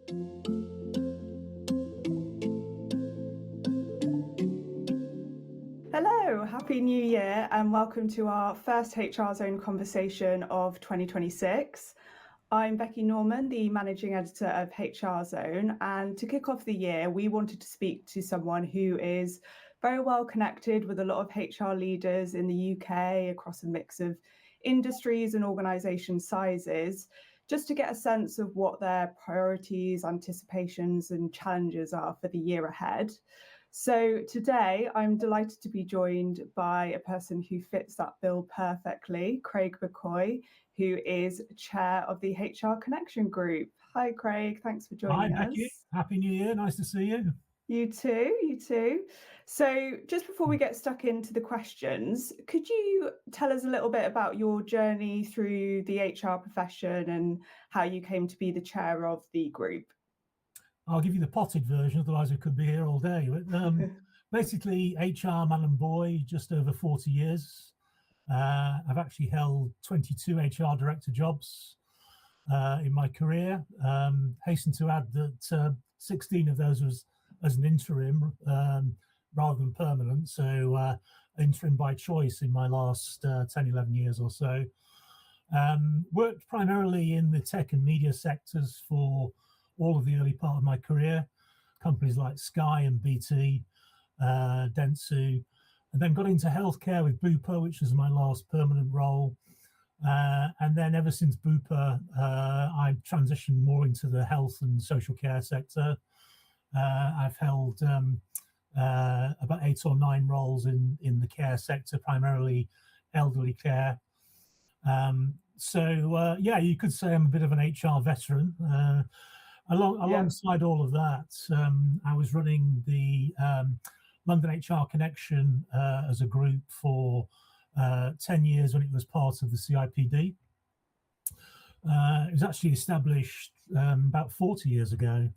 Hello, Happy New Year, and welcome to our first HRZone conversation of 2026. I'm Becky Norman, the managing editor of HRZone, and to kick off the year, we wanted to speak to someone who is very well connected with a lot of HR leaders in the UK across a mix of industries and organisation sizes, just to get a sense of what their priorities, anticipations, and challenges are for the year ahead. So today I'm delighted to be joined by a person who fits that bill perfectly, Craig McCoy, who is chair of the HR Connection Group. Hi, Craig. Thanks for joining us. Hi, Becky. Happy New Year. Nice to see you. You too, you too. So just before we get stuck into the questions, could you tell us a little bit about your journey through the HR profession and how you came to be the chair of the group? I'll give you the potted version, otherwise we could be here all day. But basically, HR man and boy, just over 40 years. I've actually held 22 HR director jobs in my career. Hasten to add that 16 of those was as an interim rather than permanent. So interim by choice in my last 10, 11 years or so. Worked primarily in the tech and media sectors for all of the early part of my career, companies like Sky and BT, Dentsu, and then got into healthcare with Bupa, which was my last permanent role. And then ever since Bupa, I transitioned more into the health and social care sector. I've held about 8 or 9 roles in the care sector, primarily elderly care. So you could say I'm a bit of an HR veteran. Alongside all of that, I was running the London HR Connection as a group for 10 years when it was part of the CIPD. It was actually established about 40 years ago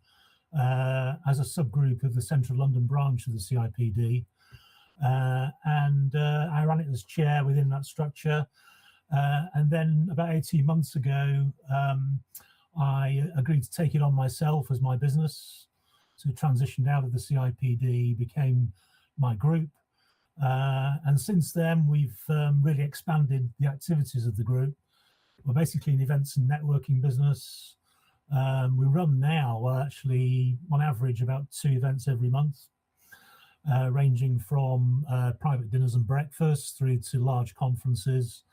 as a subgroup of the Central London branch of the CIPD. And I ran it as chair within that structure. And then about 18 months ago, I agreed to take it on myself as my business. So transitioned out of the CIPD, became my group. And since then, we've really expanded the activities of the group. We're basically an events and networking business. We run now, actually, on average, about 2 events every month, ranging from private dinners and breakfasts through to large conferences.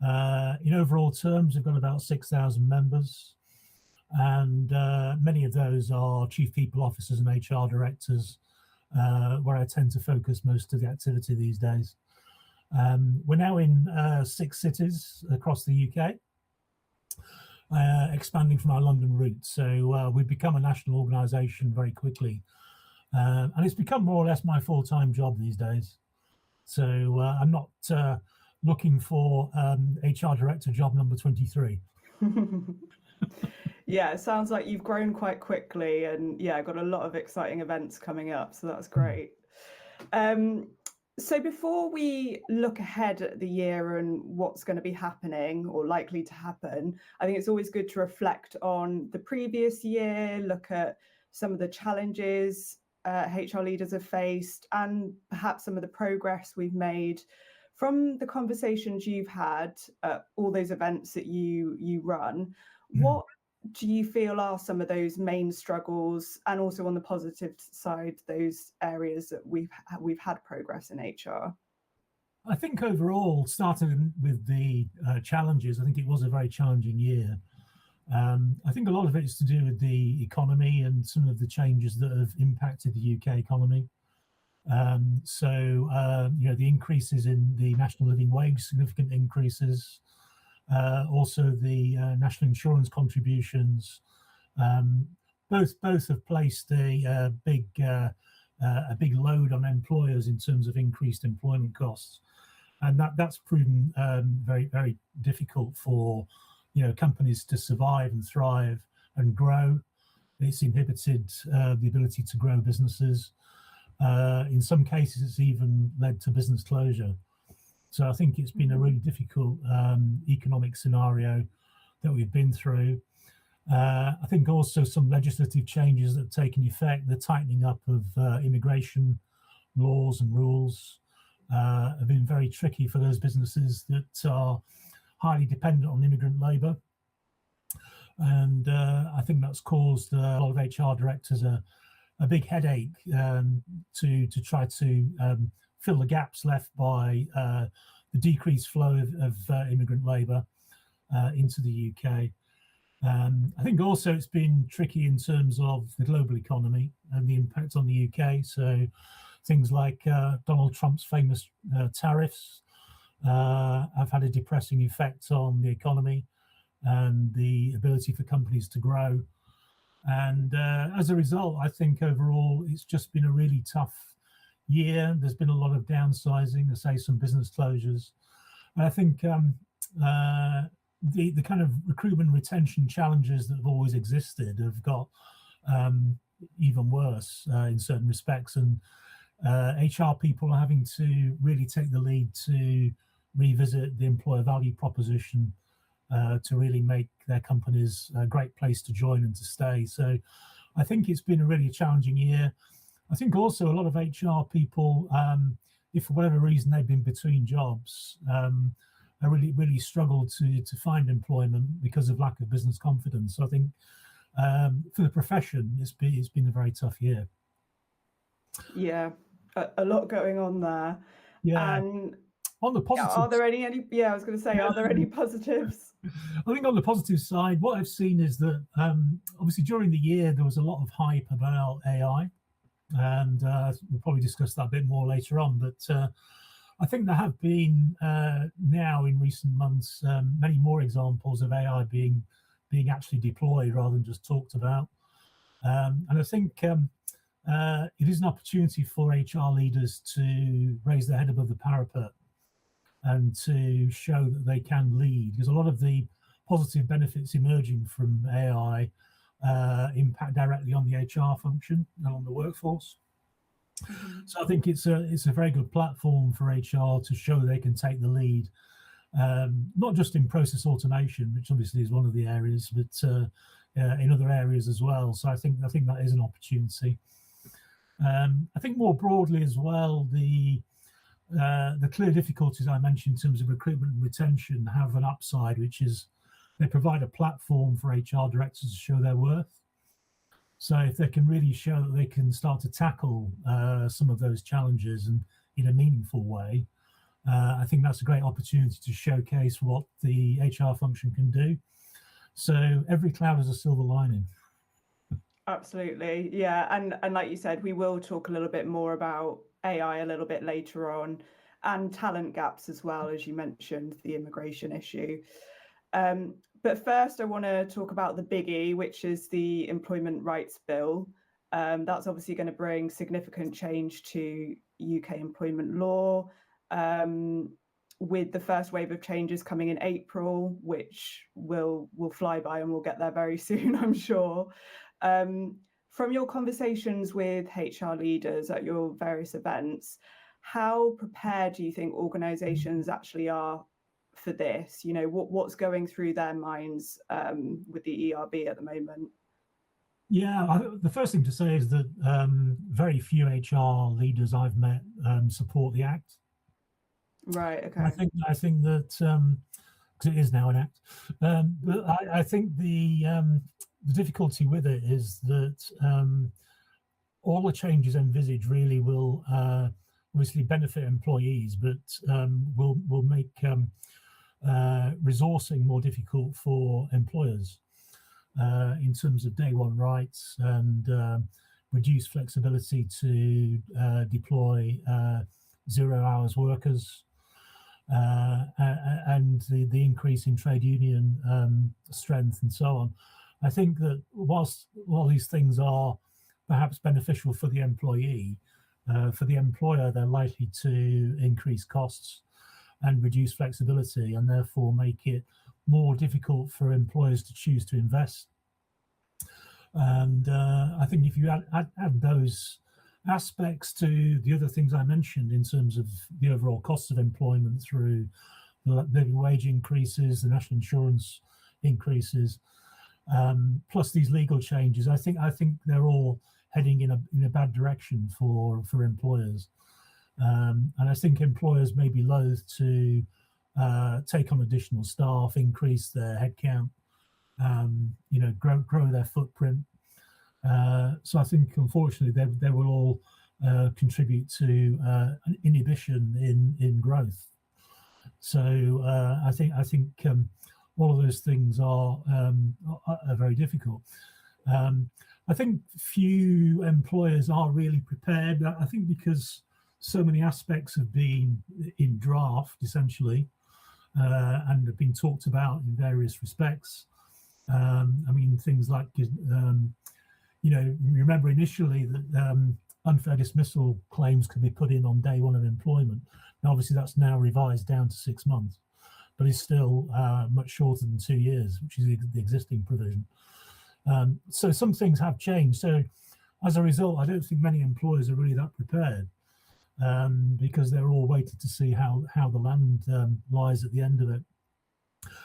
In overall terms, we've got about 6,000 members. And many of those are chief people officers and HR directors, where I tend to focus most of the activity these days. We're now in 6 cities across the UK, expanding from our London roots. So we've become a national organisation very quickly. And it's become more or less my full-time job these days. So I'm not looking for HR director job number 23. Yeah, it sounds like you've grown quite quickly and got a lot of exciting events coming up. So that's great. So before we look ahead at the year and what's going to be happening or likely to happen, I think it's always good to reflect on the previous year, look at some of the challenges HR leaders have faced and perhaps some of the progress we've made from the conversations you've had at all those events that you run. What do you feel are some of those main struggles, and also on the positive side, those areas that we've had progress in HR? I think overall, starting with the challenges, I think it was a very challenging year. I think a lot of it is to do with the economy and some of the changes that have impacted the UK economy. The increases in the national living wage, significant increases. Also the national insurance contributions, both have placed a big load on employers in terms of increased employment costs, and that's proven very, very difficult for companies to survive and thrive and grow. It's inhibited the ability to grow businesses. In some cases, it's even led to business closure. So I think it's been a really difficult economic scenario that we've been through. I think also some legislative changes that have taken effect, the tightening up of immigration laws and rules have been very tricky for those businesses that are highly dependent on immigrant labour. And I think that's caused a lot of HR directors a big headache to try to fill the gaps left by the decreased flow of immigrant labour into the UK. I think also it's been tricky in terms of the global economy and the impact on the UK. So things like Donald Trump's famous tariffs have had a depressing effect on the economy and the ability for companies to grow. And as a result, I think overall it's just been a really tough year. There's been a lot of downsizing, I say some business closures. And I think the kind of recruitment retention challenges that have always existed have got even worse in certain respects. And HR people are having to really take the lead to revisit the employer value proposition to really make their companies a great place to join and to stay. So I think it's been a really challenging year. I think also a lot of HR people, if for whatever reason they've been between jobs, I really struggled to find employment because of lack of business confidence. So I think for the profession, it's been a very tough year. Yeah, a lot going on there. Yeah. And on the positive, are there any? Yeah, I was going to say, are there any positives? I think on the positive side, what I've seen is that obviously during the year there was a lot of hype about AI, and we'll probably discuss that a bit more later on. But I think there have been now in recent months many more examples of AI being actually deployed rather than just talked about. And I think it is an opportunity for HR leaders to raise their head above the parapet and to show that they can lead, because a lot of the positive benefits emerging from AI impact directly on the HR function and on the workforce. Mm-hmm. So I think it's a very good platform for HR to show they can take the lead, not just in process automation, which obviously is one of the areas, but in other areas as well. So I think that is an opportunity. I think more broadly as well, the clear difficulties I mentioned in terms of recruitment and retention have an upside, which is they provide a platform for HR directors to show their worth. So if they can really show that they can start to tackle some of those challenges and in a meaningful way, I think that's a great opportunity to showcase what the HR function can do. So every cloud has a silver lining. Absolutely, yeah, and like you said, we will talk a little bit more about AI a little bit later on, and talent gaps as well, as you mentioned, the immigration issue. But first, I want to talk about the biggie, which is the Employment Rights Bill. That's obviously going to bring significant change to UK employment law, with the first wave of changes coming in April, which will fly by and we'll get there very soon, I'm sure. From your conversations with HR leaders at your various events, how prepared do you think organisations actually are for this? You know, what's going through their minds with the ERB at the moment? Yeah, the first thing to say is that very few HR leaders I've met support the Act. Right. Okay. I think that because it is now an Act, but I think the difficulty with it is that all the changes envisaged really will obviously benefit employees, but will make resourcing more difficult for employers in terms of day one rights and reduced flexibility to deploy 0 hours workers. And the increase in trade union strength and so on. I think that while these things are perhaps beneficial for the employee, for the employer, they're likely to increase costs and reduce flexibility, and therefore make it more difficult for employers to choose to invest. And I think if you add those aspects to the other things I mentioned in terms of the overall cost of employment through the living wage increases, the national insurance increases, plus these legal changes. I think they're all heading in a bad direction for employers, and I think employers may be loath to take on additional staff, increase their headcount, grow their footprint. So I think, unfortunately, they will all contribute to an inhibition in growth. So I think all of those things are very difficult. I think few employers are really prepared. I think because so many aspects have been in draft, essentially, and have been talked about in various respects. I mean, things like, remember initially that unfair dismissal claims could be put in on day one of employment. Now, obviously, that's now revised down to 6 months, but it's still much shorter than 2 years, which is the existing provision. So some things have changed. So as a result, I don't think many employers are really that prepared, because they're all waiting to see how the land lies at the end of it.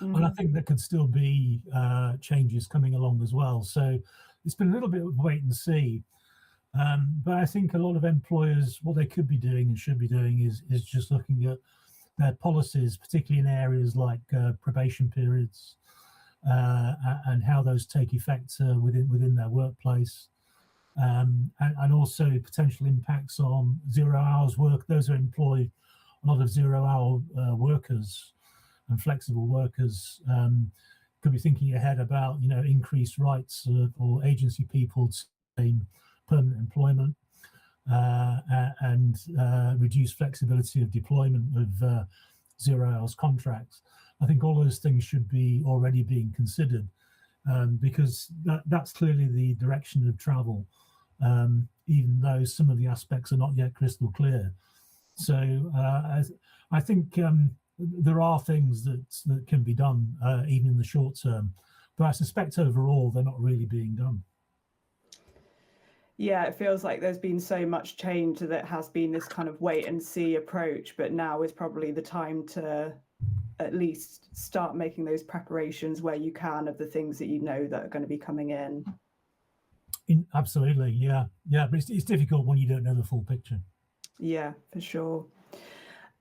And I think there could still be changes coming along as well. So it's been a little bit of wait and see. But I think a lot of employers, what they could be doing and should be doing is just looking at their policies, particularly in areas like probation periods, and how those take effect within their workplace, and also potential impacts on 0 hours work. Those who employ a lot of 0 hour workers and flexible workers could be thinking ahead about increased rights for agency people to obtain permanent employment, and reduced flexibility of deployment of 0 hours contracts. I think all those things should be already being considered, because that's clearly the direction of travel, even though some of the aspects are not yet crystal clear. So I think there are things that can be done, even in the short term, but I suspect overall they're not really being done. Yeah, it feels like there's been so much change that it has been this kind of wait and see approach, but now is probably the time to at least start making those preparations where you can of the things that that are going to be coming in. Absolutely, yeah, but it's difficult when you don't know the full picture. Yeah, for sure.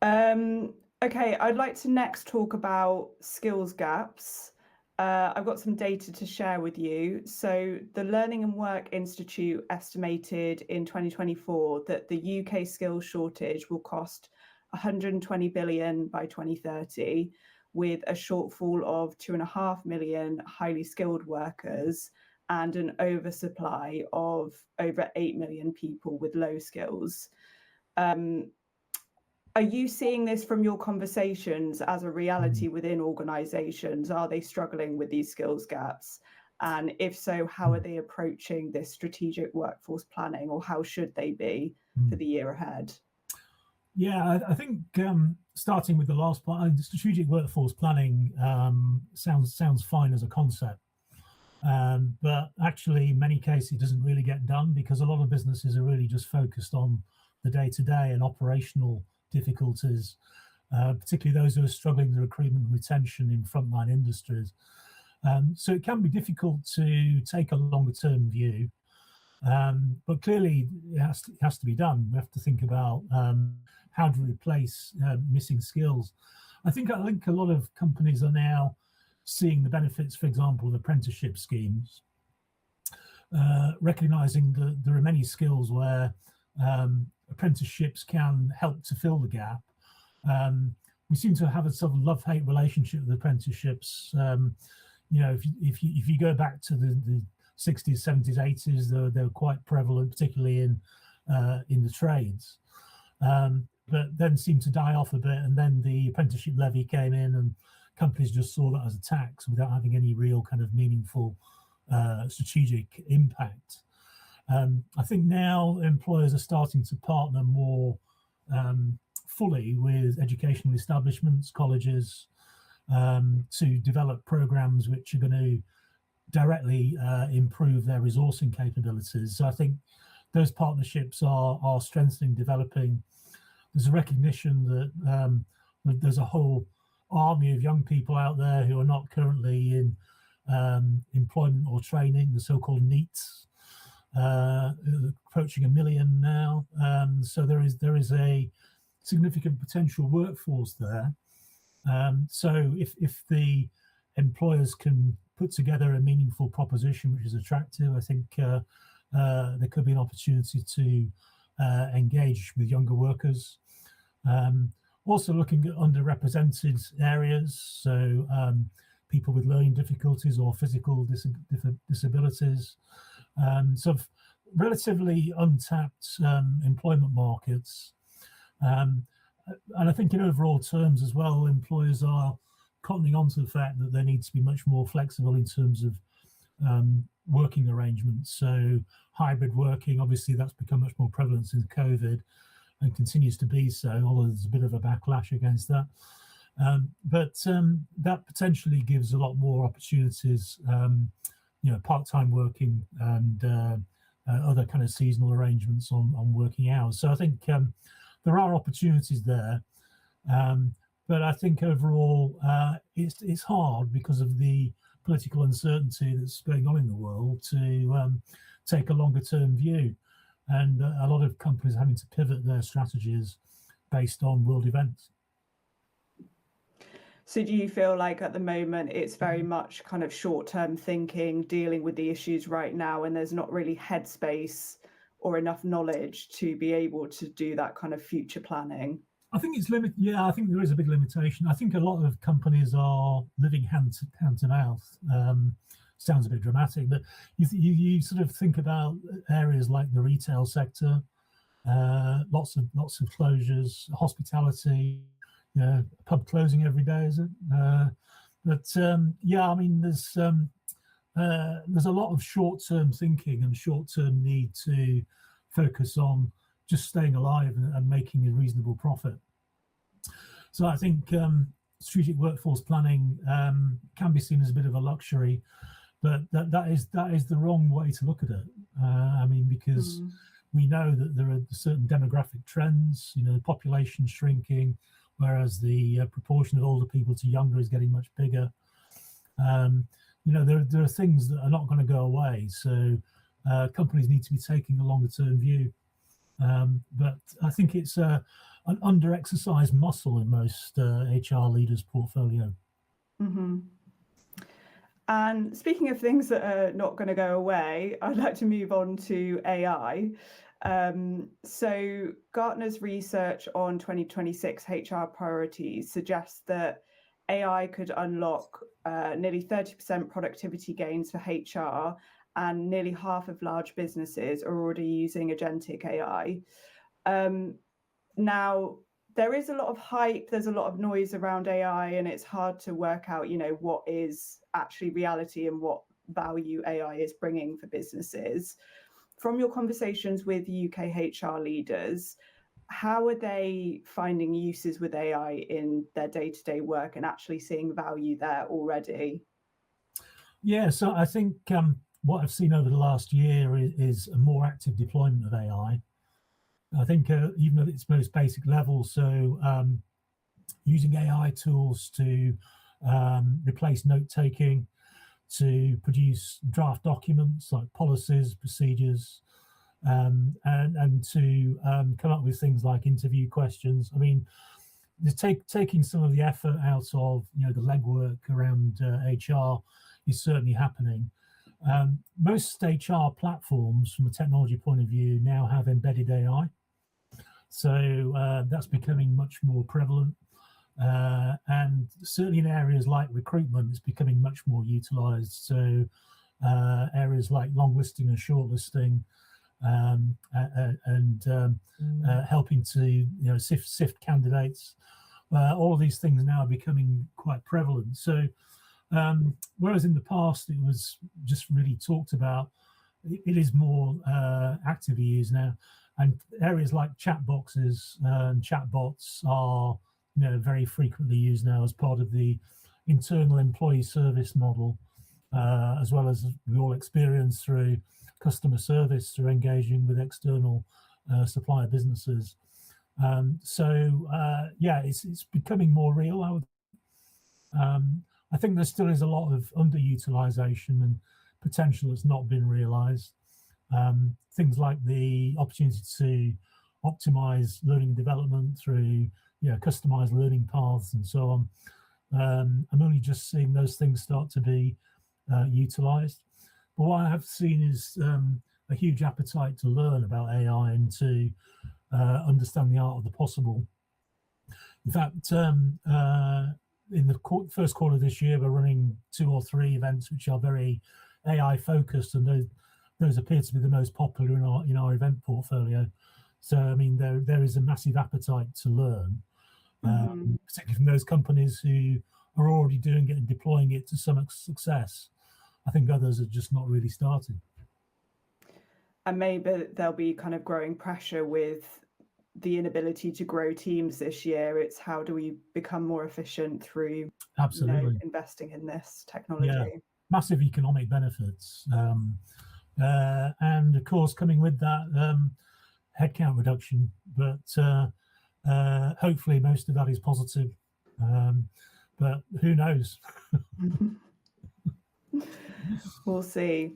Okay, I'd like to next talk about skills gaps. I've got some data to share with you. So the Learning and Work Institute estimated in 2024 that the UK skills shortage will cost 120 billion by 2030, with a shortfall of 2.5 million highly skilled workers and an oversupply of over 8 million people with low skills. Are you seeing this from your conversations as a reality within organizations? Are they struggling with these skills gaps? And if so, how are they approaching this strategic workforce planning, or how should they be for the year ahead? Yeah, I think starting with the last part, strategic workforce planning sounds fine as a concept, but actually in many cases it doesn't really get done, because a lot of businesses are really just focused on the day-to-day and operational difficulties, particularly those who are struggling with recruitment and retention in frontline industries. So it can be difficult to take a longer-term view, but clearly it has to be done. We have to think about how to replace missing skills. I think a lot of companies are now seeing the benefits, for example, of apprenticeship schemes, recognizing that there are many skills where apprenticeships can help to fill the gap. We seem to have a sort of love-hate relationship with apprenticeships. If you go back to the 60s, 70s, 80s, they were quite prevalent, particularly in the trades, but then seemed to die off a bit. And then the apprenticeship levy came in, and companies just saw that as a tax without having any real kind of meaningful strategic impact. I think now employers are starting to partner more fully with educational establishments, colleges, to develop programs which are going to directly improve their resourcing capabilities. So I think those partnerships are strengthening, developing. There's a recognition that there's a whole army of young people out there who are not currently in employment or training, the so-called NEETs, approaching 1 million now. So there is a significant potential workforce there. So if the employers can put together a meaningful proposition which is attractive, I think there could be an opportunity to engage with younger workers. Also looking at underrepresented areas, so people with learning difficulties or physical disabilities, sort of relatively untapped employment markets. And I think in overall terms as well, employers are cottoning on to the fact that they need to be much more flexible in terms of working arrangements. So hybrid working, obviously that's become much more prevalent since COVID and continues to be so, although there's a bit of a backlash against that. But that potentially gives a lot more opportunities, part-time working and other kind of seasonal arrangements on working hours. So I think there are opportunities there. But I think overall it's hard because of the political uncertainty that's going on in the world to take a longer term view. And a lot of companies are having to pivot their strategies based on world events. So do you feel like at the moment it's very much kind of short-term thinking, dealing with the issues right now, and there's not really headspace or enough knowledge to be able to do that kind of future planning? I think it's limited. Yeah, I think there is a big limitation. I think a lot of companies are living hand to mouth. Sounds a bit dramatic, but you sort of think about areas like the retail sector, lots of closures, hospitality, pub closing every day, is it? Yeah, I mean, there's a lot of short-term thinking and short-term need to focus on just staying alive and making a reasonable profit. So I think strategic workforce planning can be seen as a bit of a luxury, but that is the wrong way to look at it. I mean, because we know that there are certain demographic trends, the population shrinking, whereas the proportion of older people to younger is getting much bigger. There are things that are not going to go away. So companies need to be taking a longer term view. But I think it's an under-exercised muscle in most HR leaders' portfolio. Mm-hmm. And speaking of things that are not going to go away, I'd like to move on to AI. So Gartner's research on 2026 HR priorities suggests that AI could unlock nearly 30% productivity gains for HR, and nearly half of large businesses are already using agentic AI. Now, there is a lot of hype, there's a lot of noise around AI, and it's hard to work out, what is actually reality and what value AI is bringing for businesses. From your conversations with UK HR leaders, how are they finding uses with AI in their day-to-day work and actually seeing value there already? Yeah, so I think what I've seen over the last year is a more active deployment of AI. I think even at its most basic level, so using AI tools to replace note-taking, to produce draft documents like policies, procedures, and to come up with things like interview questions. I mean, taking some of the effort out of the legwork around HR is certainly happening. Most HR platforms, from a technology point of view, now have embedded AI, so that's becoming much more prevalent. And certainly in areas like recruitment, it's becoming much more utilized. So areas like long listing and shortlisting, and helping to sift candidates. All of these things now are becoming quite prevalent. So whereas in the past it was just really talked about, it is more actively used now. And areas like chat boxes and chatbots are very frequently used now as part of the internal employee service model, as well as we all experience through customer service, through engaging with external supplier businesses. So it's becoming more real. I think there still is a lot of underutilization and potential that's not been realized. Things like the opportunity to optimize learning and development through customized learning paths and so on. I'm only just seeing those things start to be utilized. But what I have seen is a huge appetite to learn about AI and to understand the art of the possible. In fact, in the first quarter of this year, we're running 2 or 3 events which are very AI focused, and those appear to be the most popular in our event portfolio. So, I mean, there is a massive appetite to learn, particularly from those companies who are already doing it and deploying it to some success. I think others are just not really started. And maybe there'll be kind of growing pressure with the inability to grow teams this year. It's how do we become more efficient through investing in this technology? Yeah, massive economic benefits. And of course, coming with that, headcount reduction. But hopefully most of that is positive. But who knows? We'll see.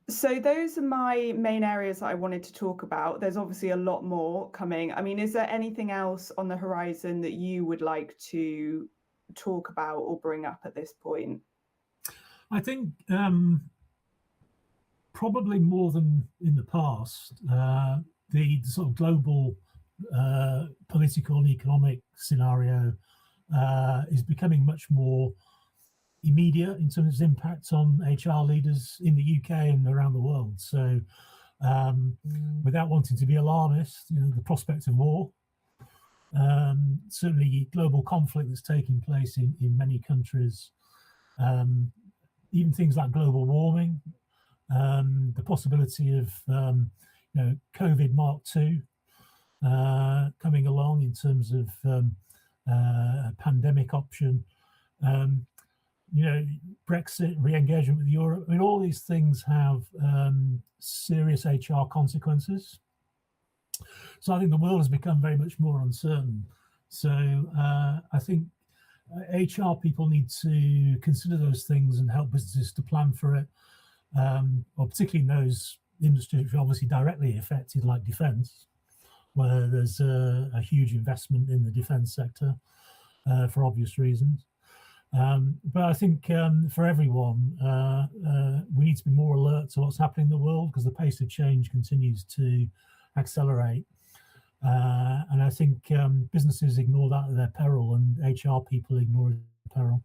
So those are my main areas that I wanted to talk about. There's obviously a lot more coming. I mean, is there anything else on the horizon that you would like to talk about or bring up at this point? I think probably more than in the past, the sort of global political and economic scenario is becoming much more immediate in terms of its impact on HR leaders in the UK and around the world. So without wanting to be alarmist, the prospect of war, certainly global conflict that's taking place in many countries, even things like global warming, the possibility of COVID Mark II coming along in terms of a pandemic option, Brexit, re-engagement with Europe. I mean, all these things have serious HR consequences. So I think the world has become very much more uncertain. So I think HR people need to consider those things and help businesses to plan for it, or particularly in those industries which are obviously directly affected, like defence, where there's a huge investment in the defence sector for obvious reasons. But I think for everyone, we need to be more alert to what's happening in the world, because the pace of change continues to accelerate. And I think businesses ignore that at their peril, and HR people ignore it at their peril.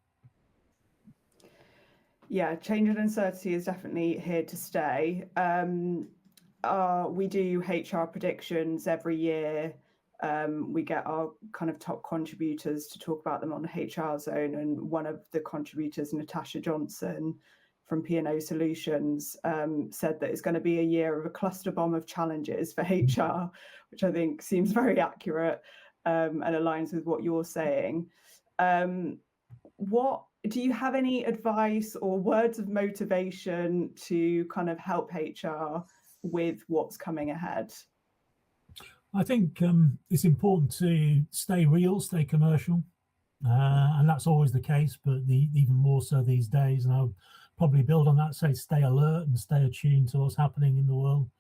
Yeah, change and uncertainty is definitely here to stay. We do HR predictions every year. We get our kind of top contributors to talk about them on HRZone, and one of the contributors, Natasha Johnson from P&O Solutions, said that it's going to be a year of a cluster bomb of challenges for HR, which I think seems very accurate and aligns with what you're saying. What do you have any advice or words of motivation to kind of help HR with what's coming ahead? I think it's important to stay real, stay commercial, and that's always the case, but even more so these days. And I'll probably build on that, say stay alert and stay attuned to what's happening in the world.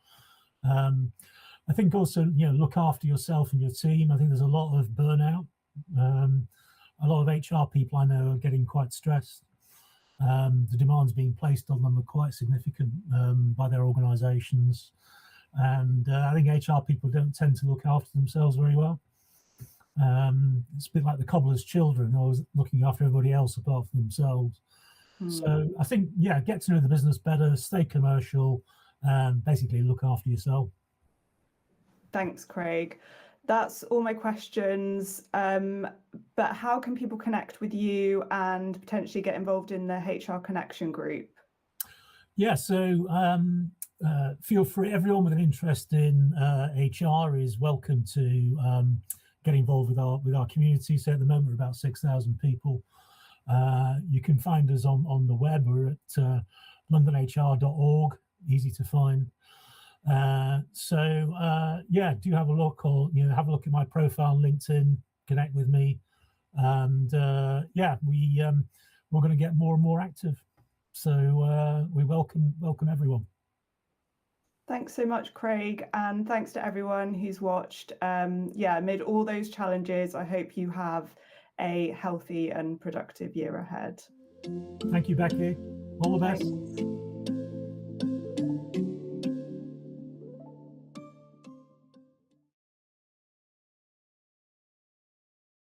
I think also, look after yourself and your team. I think there's a lot of burnout. A lot of HR people I know are getting quite stressed. The demands being placed on them are quite significant by their organizations. And I think HR people don't tend to look after themselves very well. It's a bit like the cobbler's children, always looking after everybody else apart from themselves. So I think, get to know the business better, stay commercial, and basically look after yourself. Thanks, Craig. That's all my questions. But how can people connect with you and potentially get involved in the HR Connection group? Yeah, so feel free. Everyone with an interest in HR is welcome to get involved with our community. So at the moment, we're about 6,000 people. You can find us on the web. We're at londonhr.org, easy to find. Do have a look, or have a look at my profile on LinkedIn, connect with me. and yeah, we're going to get more and more active. So we welcome everyone. Thanks so much, Craig, and thanks to everyone who's watched. Yeah, amid all those challenges, I hope you have a healthy and productive year ahead. Thank you, Becky. All the best. Thanks.